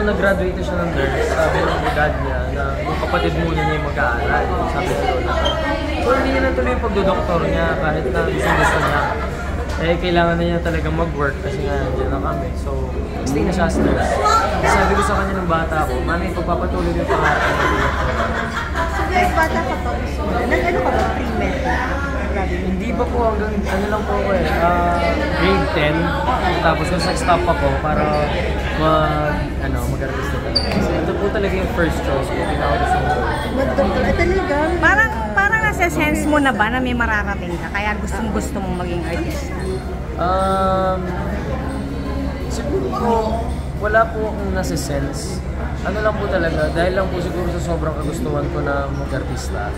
Nag-graduate siya ng nurse, sabi ng dad niya na yung kapatid muna niya yung mag-aaral. Sabi si Lola. So hindi niya natuloy yung pagdodoktor niya kahit na gusto niya. Eh kailangan na niya talaga mag-work kasi nga nandiyan na kami. So stay na siya as nurse. Sabi ko sa kanya ng bata ko, mami pagpapatuloy yung pangarap ng doktor. So guys, bata ka pa gusto mo? Nag-ano ka ba? Pre-med? Hindi pa po hanggang ano lang po ako eh, grade 10. Tapos kung nag-stop ako para mag-artista talaga. Kasi ito po talaga yung first choice ko, pinaka-gusto ko. Mag-doktor? Talaga? Parang nasa-sense mo na ba na may mararating ka? Kaya gusto mong maging artista? Siguro po, wala po akong nasa-sense. Ano lang po talaga, dahil lang po siguro sa sobrang kagustuhan ko na mag-artista,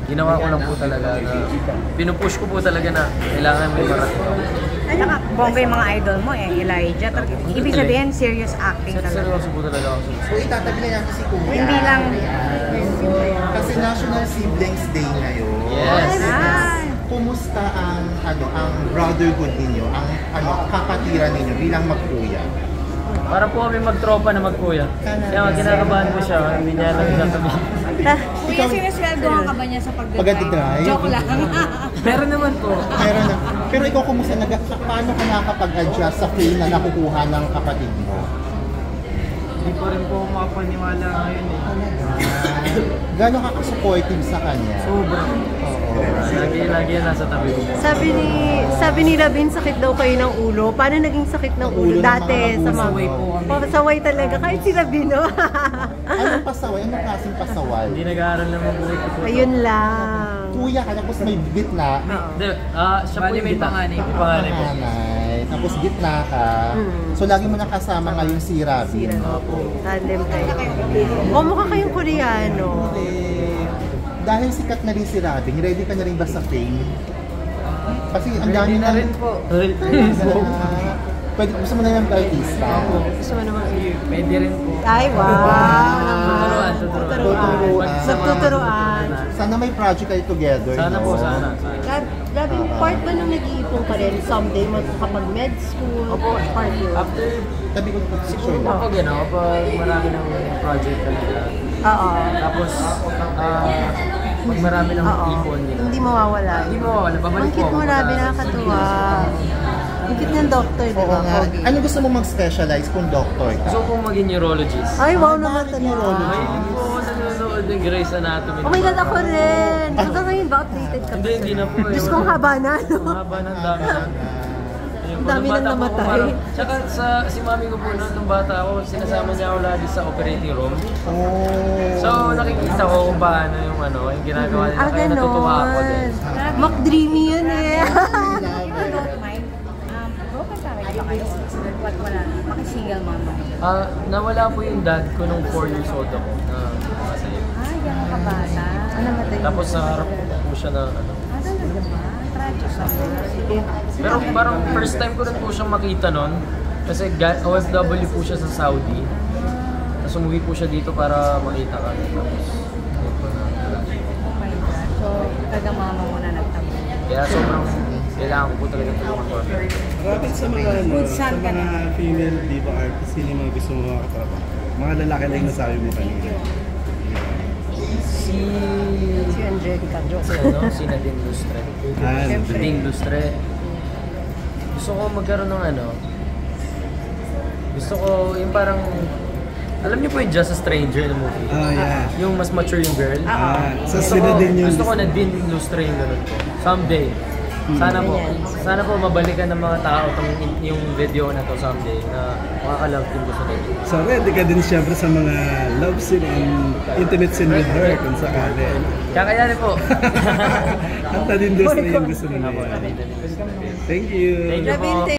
ginawa ko lang po talaga na pinupush ko po talaga na kailangan may marating ako. Saka bongga yung mga idol mo eh, Elijah. Ibig sabihin, serious acting talaga. Seryoso po talaga ako. So itatabi na natin si Kuya. Hindi lang. Kasi National Siblings Day ngayon. Yes. Kumusta ang brotherhood ninyo, ang kapatiran ninyo bilang magkuya? Para po kami magtropa na magkuya. Kaya kinakabahan ko siya, hindi niya alam yung sasabihin. Kuya, sinisweldohan ka ba niya sa pagdadrive? Joke lang. Meron naman po. Meron na. Pero ikaw kumusta? Paano ka nakapag-adjust sa fee na nakukuha ng kapatid mo? Hindi po rin po makapaniwala ngayon eh. Gano'n ka supportive sa kanya? Sobrang. Lagi yan nasa tabi ko. Sabi ni Rabin, sakit daw kayo ng ulo. Paano naging sakit ng ulo dati? Pasaway po kami. Pasaway talaga. Kahit si Rabin, no? Anong pasaway? Anong klaseng pasaway? Hindi nag-aaral naman po ito po. Ayun lang. Kuya ka, tapos may gitna. Hindi, siya po yung panganay. May panganay po. Panganay. Tapos gitna ka. So lagi mo nakasama ngayon si Rabin. Tandem kayo. O mukha kayong Koreano. Dahil sikat na rin si Rabin, ready ka na rin ba sa fame? Kasi ang dami na rin po. Pwede, gusto mo na yung artista? Gusto mo naman Pwede rin po. Ay, wow! Tuturuan. Nagtuturuan. Sana may project kayo together. Sana po, sana. Grabe, part ba nung nag-iipon ka rin someday kapag med school? Opo, part yun. after, Tabi ko po siguro po kapag marami ng project talaga. Oo. Tapos, pag marami ng ipon nila. Hindi mawawala. Hindi mawawala, babalik Ang po cute ako. mo, Rabi, nakakatuwa. Ang cute ng doctor, di Oo ba? nga. Pogi. Ano gusto mo mag-specialize kung doctor ka? Gusto kong maging neurologist. Ay, wow naman Bakit talaga. neurologist? Hindi po ako nanonood ng Grey's Anatomy. Oh my God, ako rin. Hanggang ngayon ba updated ka pa? Hindi na po. Diyos kong haba na, no? Ang haba ng dami na. Ang dami nang namatay. Tsaka si mami ko po nung bata ako, sinasama niya ako lagi sa operating room. Oh. So nakikita ko kung paano yung yung ginagawa nila. Kaya natutuwa ako din. Mac-dreamy yun eh. Don't mind. Broken family ba kayo? Wala. Maki-single mama. Nawala po yung dad ko nung 4 years old ako na masaya. Yan ka bata. Namatay. Tapos sa harap ko po siya na Talaga ba? Tragic. Pero parang first time ko rin po siyang makita nun. Kasi OFW po siya sa Saudi. Tapos umuwi po siya dito para makita kami. Tapos Oh my God. So, taga-mama mo na nagtago. kaya sobrang kailangan ko po talaga tulungan ko. Bakit sa mga Good son sa ka mga naman. female diva artists, sino yung mga gusto mo mga katrabaho? Mga lalaki lang yung nasabi mo kanina. Si Angelica Jo. si Nadine Lustre. Siyempre. Nadine Lustre. Gusto ko magkaroon ng gusto ko yung parang, alam niyo po yung Just a Stranger na movie? Yeah. Yung mas mature yung girl. So sila din yung Gusto ko Nadine Lustre yung ganun po. Someday. Sana po mabalikan ng mga tao yung video na to someday na makakalove din gusto nila. So ready ka din siyempre sa mga love scene and intimate scene with her kung sakali. Kakayanin po. At na din doon yung gusto nila. Thank you. Thank you po.